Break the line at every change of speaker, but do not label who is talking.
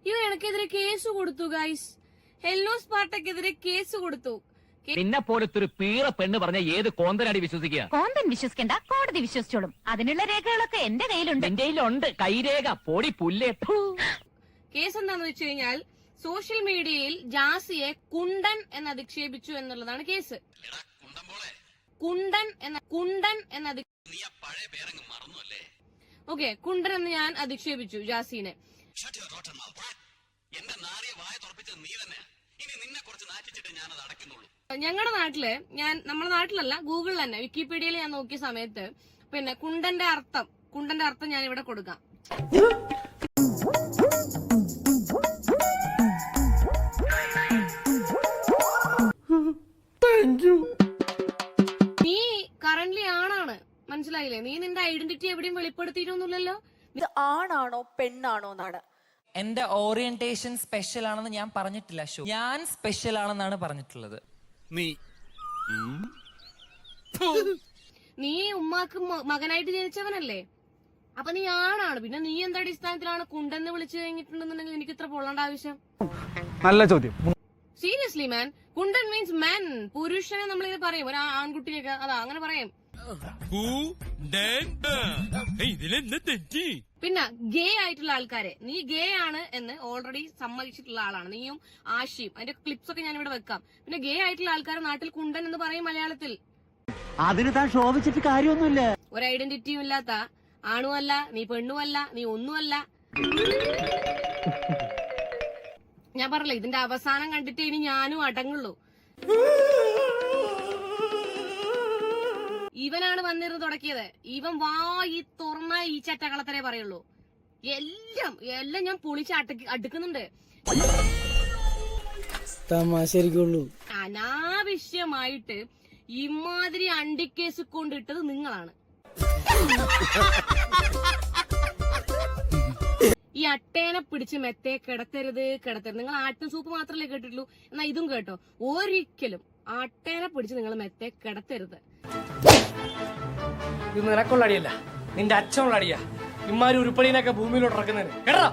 ഇവ എനിക്കെതിരെ കേസ് കൊടുത്തു ഗൈസ്. ഹെല്ലോ സ്പാർട്ടക്കെതിരെ കേസ് കൊടുത്തു.
നിന്നെ പോലത്തെ ഒരു പീറ പെണ്ണ് പറഞ്ഞ ഏത് കോന്തനാടി വിശ്വസിക്കുക?
കോന്തൻ വിശ്വസിക്കണ്ട, കോടതി വിശ്വസിച്ചോളും. അതിനുള്ള രേഖകളൊക്കെ എന്റെ കയ്യിലുണ്ട്.
എന്റെ കയ്യിലുണ്ട് കൈരേഖ. പൊടി പുല്ലേ.
കേസ് എന്താന്ന് വെച്ച് കഴിഞ്ഞാൽ സോഷ്യൽ മീഡിയയിൽ ജാസിയെ കുണ്ടൻ എന്ന് അധിക്ഷേപിച്ചു എന്നുള്ളതാണ് കേസ്. കുണ്ടൻ എന്ന ഓക്കെ, കുണ്ടൻ എന്ന് ഞാൻ അധിക്ഷേപിച്ചു ജാസിനെ. ഞങ്ങളുടെ നാട്ടില് നമ്മുടെ നാട്ടിലല്ല, ഗൂഗിളിൽ തന്നെ വിക്കിപീഡിയയിൽ ഞാൻ നോക്കിയ സമയത്ത് പിന്നെ കുണ്ടന്റെ അർത്ഥം ഞാൻ ഇവിടെ കൊടുക്കാം. നീ കറന്റ്ലി ആണാണ്, മനസ്സിലായില്ലേ? നീ നിന്റെ ഐഡന്റിറ്റി എവിടെയും വെളിപ്പെടുത്തിയിട്ടൊന്നുമില്ലല്ലോ.
ഇത് ആണാണോ പെണ്ണാണോ എന്നാണ്.
എന്റെ ഓറിയന്റേഷൻ സ്പെഷ്യൽ ആണെന്ന് ഞാൻ പറഞ്ഞിട്ടില്ല. ഞാൻ സ്പെഷ്യൽ ആണെന്നാണ് പറഞ്ഞിട്ടുള്ളത്.
നീ ഉമ്മാക്ക് മകനായിട്ട് ജനിച്ചവനല്ലേ, അപ്പൊ നീ ആണാണ്. പിന്നെ നീ എന്താ അടിസ്ഥാനത്തിലാണ് കുണ്ടെന്ന് വിളിച്ചു കഴിഞ്ഞിട്ടുണ്ടെന്നുണ്ടെങ്കിൽ എനിക്ക് ഇത്ര പൊള്ളേണ്ട ആവശ്യം?
നല്ല ചോദ്യം.
സീരിയസ്ലി മാൻ, കുണ്ടൻ മീൻസ് മെൻ, പുരുഷനെ നമ്മളിങ്ങനെ പറയും, ഒരു ആൺകുട്ടിയൊക്കെ അതാ അങ്ങനെ പറയും. പിന്നെ ഗേ ആയിട്ടുള്ള ആൾക്കാരെ, നീ ഗേ ആണ് എന്ന് ഓൾറെഡി സമ്മതിച്ചിട്ടുള്ള ആളാണ് നീയും ആഷിയും. അതിന്റെ ക്ലിപ്സ് ഒക്കെ ഞാൻ ഇവിടെ വെക്കാം. പിന്നെ ഗേ ആയിട്ടുള്ള ആൾക്കാരെ നാട്ടിൽ കുണ്ടൻ എന്ന് പറയും മലയാളത്തിൽ.
അതിന് താൻ ശോഭിച്ചിട്ട് കാര്യമൊന്നുമില്ല.
ഒരു ഐഡന്റിറ്റിയും ഇല്ലാത്ത, ആണുമല്ല നീ പെണ്ണുമല്ല നീ ഒന്നുമല്ല. ഞാൻ പറഞ്ഞില്ല, ഇതിന്റെ അവസാനം കണ്ടിട്ട് ഇനി ഞാനും അടങ്ങുള്ളൂ. ഇവനാണ് വന്നിരുന്ന് തുടക്കിയത്. ഇവൻ വായി തുറന്ന ഈ ചറ്റകളത്തരേ പറയുള്ളൂ. എല്ലാം ഞാൻ പൊളിച്ച് അടുക്കുന്നുണ്ട്. അനാവശ്യമായിട്ട് ഇമാതിരി അണ്ടിക്കേസ് കൊണ്ടിട്ടത് നിങ്ങളാണ്. ഈ അട്ടേനെ പിടിച്ച് മെത്തേ കിടത്തരുത്. നിങ്ങൾ ആട്ടും സൂപ്പ് മാത്രമല്ലേ കേട്ടിട്ടുള്ളൂ, എന്നാ ഇതും കേട്ടോ. ഒരിക്കലും അട്ടേനെ പിടിച്ച് നിങ്ങൾ മെത്തേ കിടത്തരുത്.
ഇത് നിനക്കുള്ള അടിയല്ല, നിന്റെ അച്ഛനുള്ള അടിയാ. ഇമാരി ഉരുപ്പടിനൊക്കെ ഭൂമിയിലോട്ട് ഇറക്കുന്നതിന് കേട്ടോ.